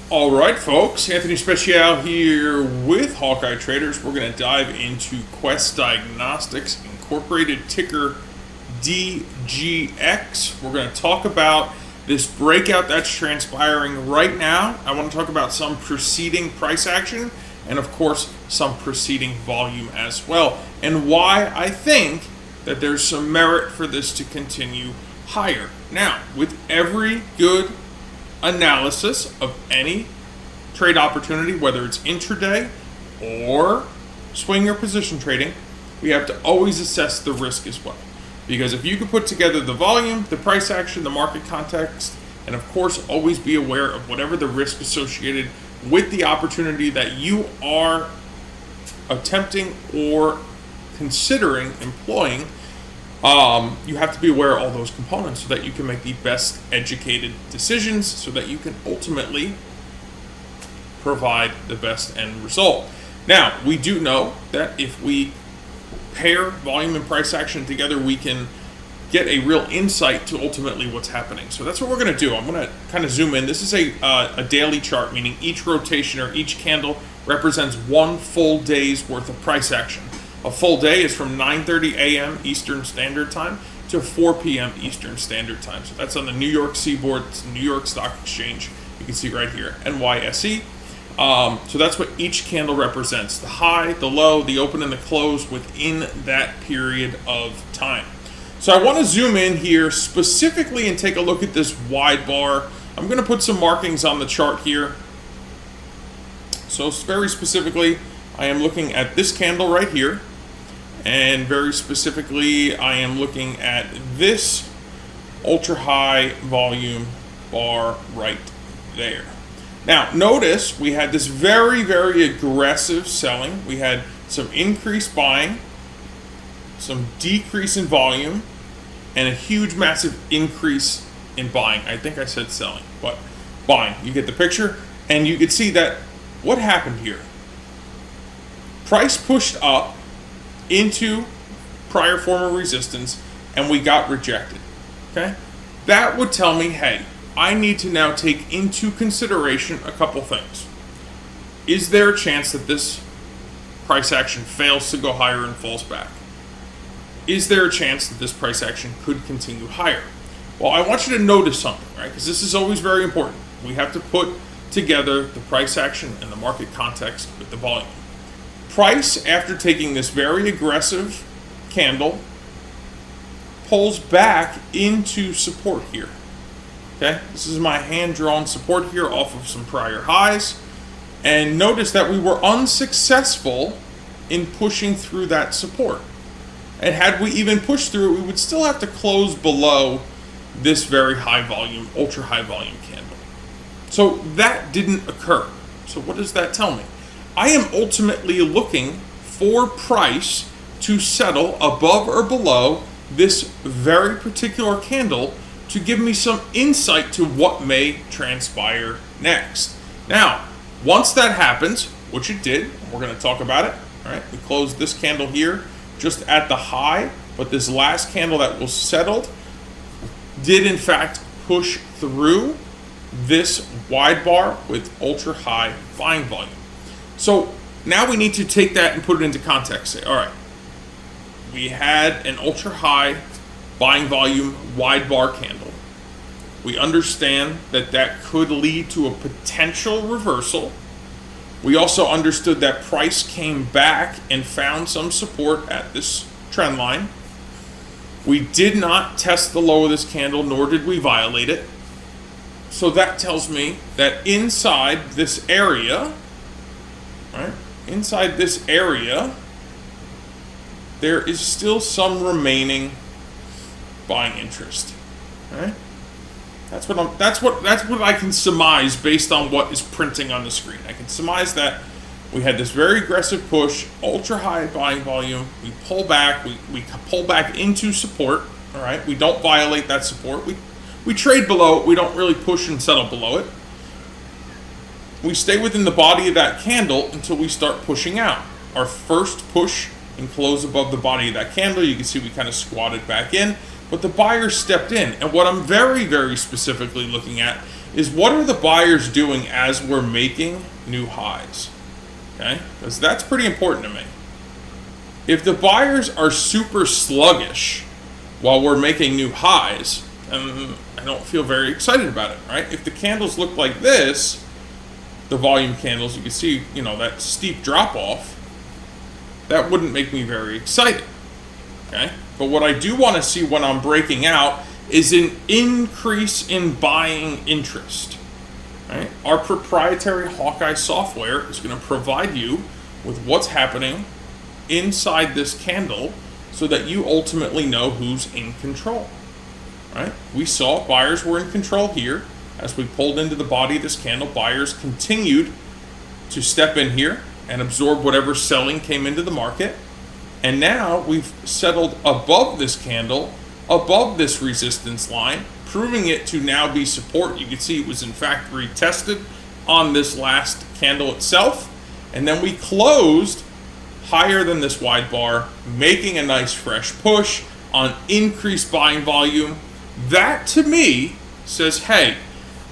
All right, folks. Anthony Speciale here with Hawkeye Traders. We're going to dive into Quest Diagnostics, Incorporated, ticker DGX. We're going to talk about this breakout that's transpiring right now. I want to talk about some preceding price action and, of course, some preceding volume as well, and why I think that there's some merit for this to continue higher. Now, with every good analysis of any trade opportunity, whether it's intraday or swing or position trading, we have to always assess the risk as well. Because if you can put together the volume, the price action, the market context, and of course always be aware of whatever the risk associated with the opportunity that you are attempting or considering employing, you have to be aware of all those components so that you can make the best educated decisions so that you can ultimately provide the best end result. Now, we do know that if we pair volume and price action together, we can get a real insight to ultimately what's happening. So that's what we're going to do. I'm going to kind of zoom in. This is a daily chart, meaning each rotation or each candle represents one full day's worth of price action. A full day is from 9:30 a.m. Eastern Standard Time to 4 p.m. Eastern Standard Time. So that's on the New York Seaboard, it's New York Stock Exchange. You can see right here, NYSE. So that's what each candle represents. The high, the low, the open, and the close within that period of time. So I want to zoom in here specifically and take a look at this wide bar. I'm going to put some markings on the chart here. So very specifically, I am looking at this candle right here. And very specifically, I am looking at this ultra high volume bar right there. Now, notice we had this very, very aggressive selling. We had some increased buying, some decrease in volume, and a huge, massive increase in buying. I think I said selling, but buying. You get the picture? And you can see that what happened here. Price pushed up into prior form of resistance, and we got rejected. Okay? That would tell me, hey, I need to now take into consideration a couple things. Is there a chance that this price action fails to go higher and falls back? Is there a chance that this price action could continue higher? Well, I want you to notice something, right? Because this is always very important. We have to put together the price action and the market context with the volume. Price, after taking this very aggressive candle, pulls back into support here. Okay, this is my hand-drawn support here off of some prior highs. And notice that we were unsuccessful in pushing through that support. And had we even pushed through it, we would still have to close below this very high volume, ultra high volume candle. So that didn't occur. So what does that tell me? I am ultimately looking for price to settle above or below this very particular candle to give me some insight to what may transpire next. Now, once that happens, which it did, we're going to talk about it. All right, we closed this candle here just at the high, but this last candle that was settled did in fact push through this wide bar with ultra high buying volume. So now we need to take that and put it into context. Say, all right, we had an ultra high buying volume wide bar candle. We understand that that could lead to a potential reversal. We also understood that price came back and found some support at this trend line. We did not test the low of this candle, nor did we violate it. So that tells me that inside this area, right, inside this area, there is still some remaining buying interest. Right? That's what I can surmise based on what is printing on the screen. I can surmise that we had this very aggressive push, ultra high buying volume. We pull back. We pull back into support. All right. We don't violate that support. We trade below it. We don't really push and settle below it. We stay within the body of that candle until we start pushing out. Our first push and close above the body of that candle. You can see we kind of squatted back in, but the buyer stepped in. And what I'm very, very specifically looking at is what are the buyers doing as we're making new highs? Okay, because that's pretty important to me. If the buyers are super sluggish while we're making new highs, I don't feel very excited about it, right? If the candles look like this, the volume candles, you can see, you know, that steep drop off, that wouldn't make me very excited, okay? But what I do want to see when I'm breaking out is an increase in buying interest, right? Our proprietary Hawkeye software is going to provide you with what's happening inside this candle so that you ultimately know who's in control, right? We saw buyers were in control here. As we pulled into the body of this candle, buyers continued to step in here and absorb whatever selling came into the market. And now we've settled above this candle, above this resistance line, proving it to now be support. You can see it was in fact retested on this last candle itself. And then we closed higher than this wide bar, making a nice fresh push on increased buying volume. That to me says, hey,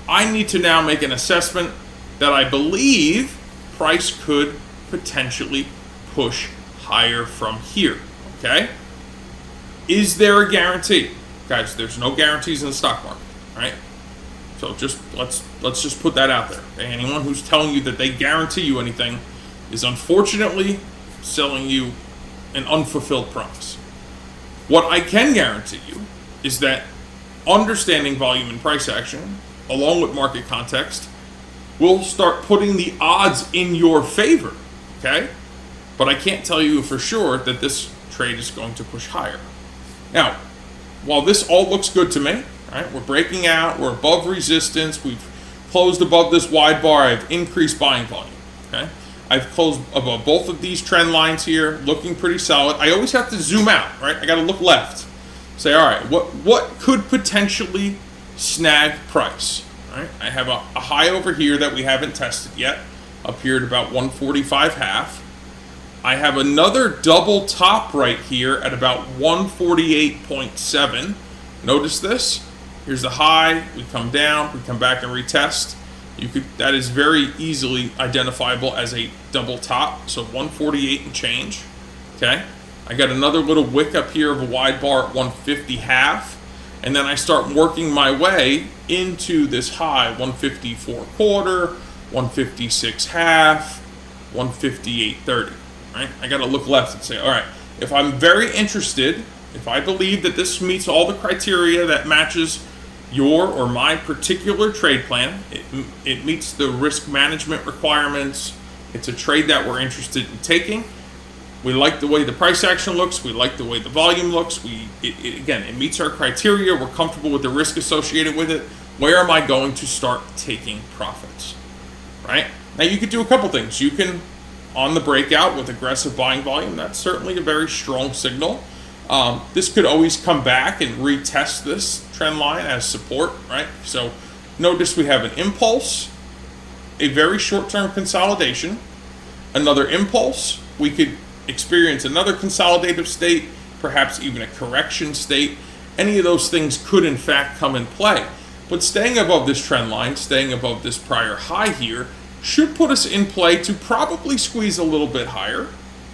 I need to now make an assessment that I believe price could potentially push higher from here, okay? Is there a guarantee? Guys, there's no guarantees in the stock market, right? So just let's just put that out there. Okay? Anyone who's telling you that they guarantee you anything is unfortunately selling you an unfulfilled promise. What I can guarantee you is that understanding volume and price action, along with market context, will start putting the odds in your favor, okay? But I can't tell you for sure that this trade is going to push higher. Now, while this all looks good to me, right? We're breaking out, we're above resistance, we've closed above this wide bar, I've increased buying volume, okay? I've closed above both of these trend lines here, looking pretty solid. I always have to zoom out, right? I got to look left. Say, all right, what could potentially snag price? Right? I have a high over here that we haven't tested yet, up here at about 145.5. I have another double top right here at about 148.7. Notice this. Here's the high. We come down. We come back and retest. That is very easily identifiable as a double top. So 148 and change. Okay. I got another little wick up here of a wide bar at 150.5. And then I start working my way into this high, 154.25, 156.5, 158.30. Right? I got to look left and say, all right, if I'm very interested, if I believe that this meets all the criteria that matches your or my particular trade plan, it meets the risk management requirements, it's a trade that we're interested in taking, we like the way the price action looks, we like the way the volume looks, again, it meets our criteria, we're comfortable with the risk associated with it, where am I going to start taking profits, right? Now you could do a couple things. You can, on the breakout with aggressive buying volume, that's certainly a very strong signal. This could always come back and retest this trend line as support, right? So notice we have an impulse, a very short-term consolidation, another impulse, we could experience another consolidative state, perhaps even a correction state. Any of those things could in fact come in play. But staying above this trend line, staying above this prior high here, should put us in play to probably squeeze a little bit higher,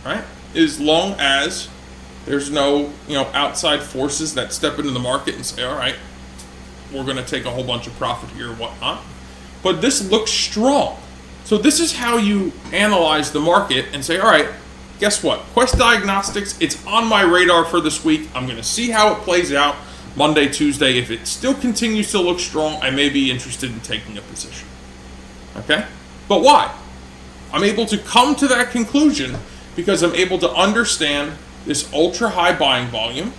right? As long as there's no, outside forces that step into the market and say, all right, we're going to take a whole bunch of profit here or whatnot. But this looks strong. So this is how you analyze the market and say, all right, guess what? Quest Diagnostics, it's on my radar for this week. I'm going to see how it plays out Monday, Tuesday. If it still continues to look strong, I may be interested in taking a position. Okay? But why? I'm able to come to that conclusion because I'm able to understand this ultra high buying volume.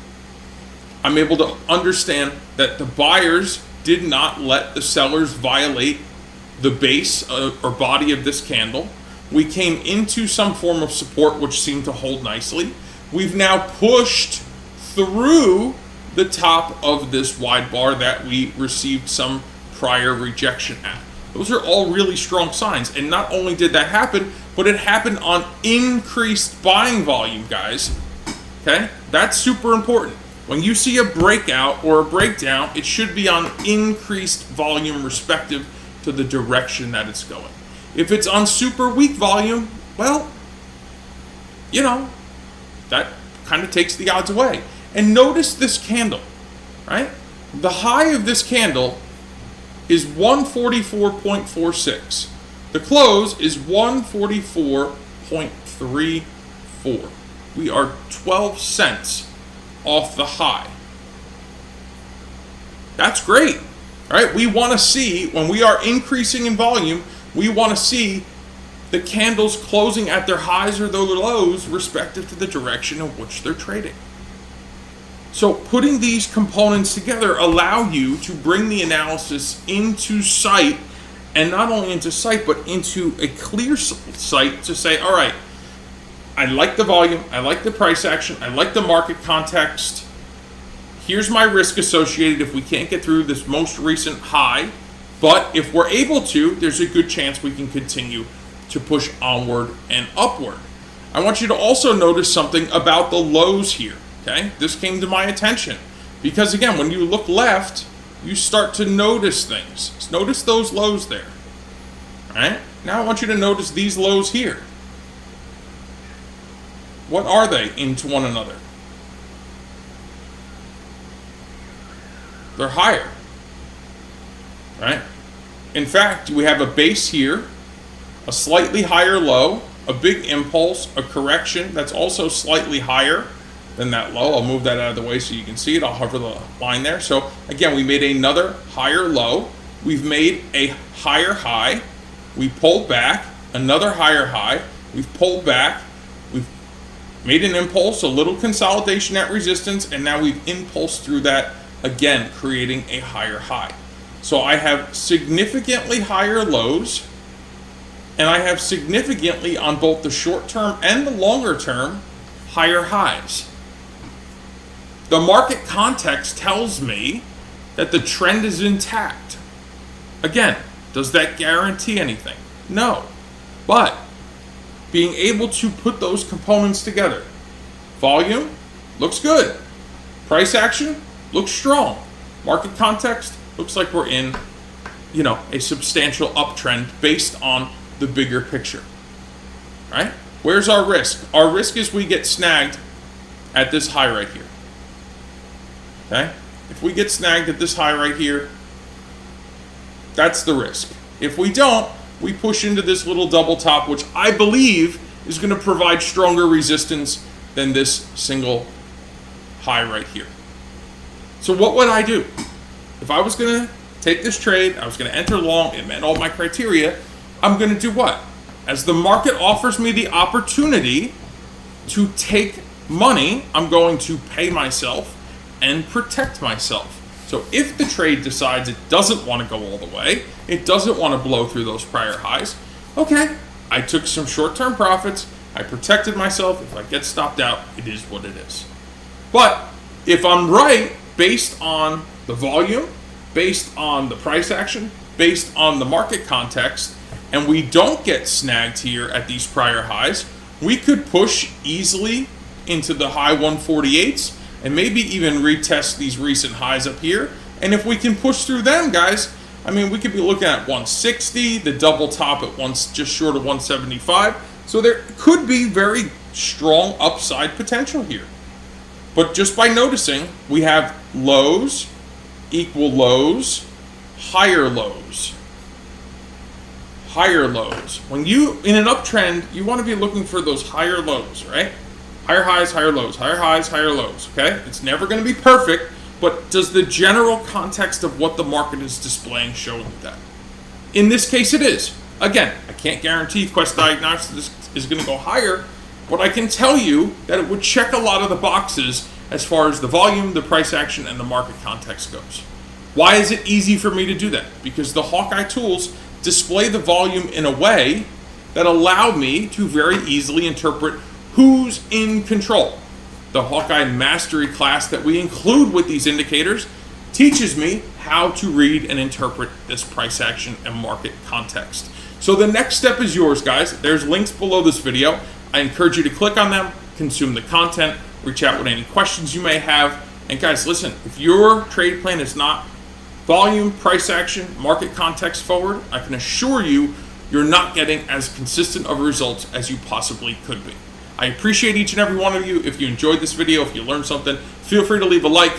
I'm able to understand that the buyers did not let the sellers violate the base or body of this candle. We came into some form of support which seemed to hold nicely. We've now pushed through the top of this wide bar that we received some prior rejection at. Those are all really strong signs. And not only did that happen, but it happened on increased buying volume, guys. Okay? That's super important. When you see a breakout or a breakdown, it should be on increased volume respective to the direction that it's going. If it's on super weak volume, well, you know, that kind of takes the odds away. And notice this candle, right? The high of this candle is 144.46. The close is 144.34. We are 12 cents off the high. That's great. All right, we want to see, when we are increasing in volume, we want to see the candles closing at their highs or their lows respective to the direction in which they're trading. So putting these components together allow you to bring the analysis into sight, and not only into sight, but into a clear sight to say, all right, I like the volume, I like the price action, I like the market context. Here's my risk associated if we can't get through this most recent high. But if we're able to, there's a good chance we can continue to push onward and upward. I want you to also notice something about the lows here. Okay, this came to my attention because, again, when you look left, you start to notice things. Just notice those lows there. All right, now I want you to notice these lows here. What are they into one another? They're higher, right? In fact, we have a base here, a slightly higher low, a big impulse, a correction that's also slightly higher than that low. I'll move that out of the way so you can see it. I'll hover the line there. So again, we made another higher low. We've made a higher high. We pulled back, another higher high. We've pulled back. We've made an impulse, a little consolidation at resistance, and now we've impulsed through that again, creating a higher high. So I have significantly higher lows, and I have significantly, on both the short term and the longer term, higher highs. The market context tells me that the trend is intact. Again, does that guarantee anything? No. But being able to put those components together, volume looks good, price action looks strong, market context looks like we're in, a substantial uptrend based on the bigger picture, right? Where's our risk? Our risk is we get snagged at this high right here, okay? If we get snagged at this high right here, that's the risk. If we don't, we push into this little double top, which I believe is going to provide stronger resistance than this single high right here. So what would I do? If I was going to take this trade, I was going to enter long, it met all my criteria, I'm going to do what? As the market offers me the opportunity to take money, I'm going to pay myself and protect myself. So if the trade decides it doesn't want to go all the way, it doesn't want to blow through those prior highs, okay, I took some short-term profits, I protected myself. If I get stopped out, it is what it is. But if I'm right, based on the volume, based on the price action, based on the market context, and we don't get snagged here at these prior highs, we could push easily into the high 148s and maybe even retest these recent highs up here. And if we can push through them, guys, I mean, we could be looking at 160, the double top at just short of 175. So there could be very strong upside potential here. But just by noticing, we have lows, equal lows, higher lows, higher lows. When you, in an uptrend, you want to be looking for those higher lows, right? Higher highs, higher lows, higher highs, higher lows, okay? It's never going to be perfect, but does the general context of what the market is displaying show you that? In this case, it is. Again, I can't guarantee Quest Diagnostics is going to go higher, but I can tell you that it would check a lot of the boxes as far as the volume, the price action, and the market context goes. Why is it easy for me to do that? Because the Hawkeye tools display the volume in a way that allow me to very easily interpret who's in control. The Hawkeye Mastery class that we include with these indicators teaches me how to read and interpret this price action and market context. So the next step is yours, guys. There's links below this video. I encourage you to click on them, consume the content, reach out with any questions you may have, And guys, listen, if your trade plan is not volume, price action, market context forward, I can assure you, you're not getting as consistent of results as you possibly could be. I appreciate each and every one of you. If you enjoyed this video, if you learned something, feel free to leave a like.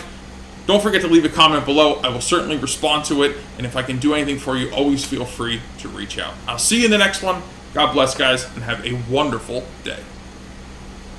Don't forget to leave a comment below. I will certainly respond to it. And if I can do anything for you, always feel free to reach out. I'll see you in the next one. God bless, guys, and have a wonderful day.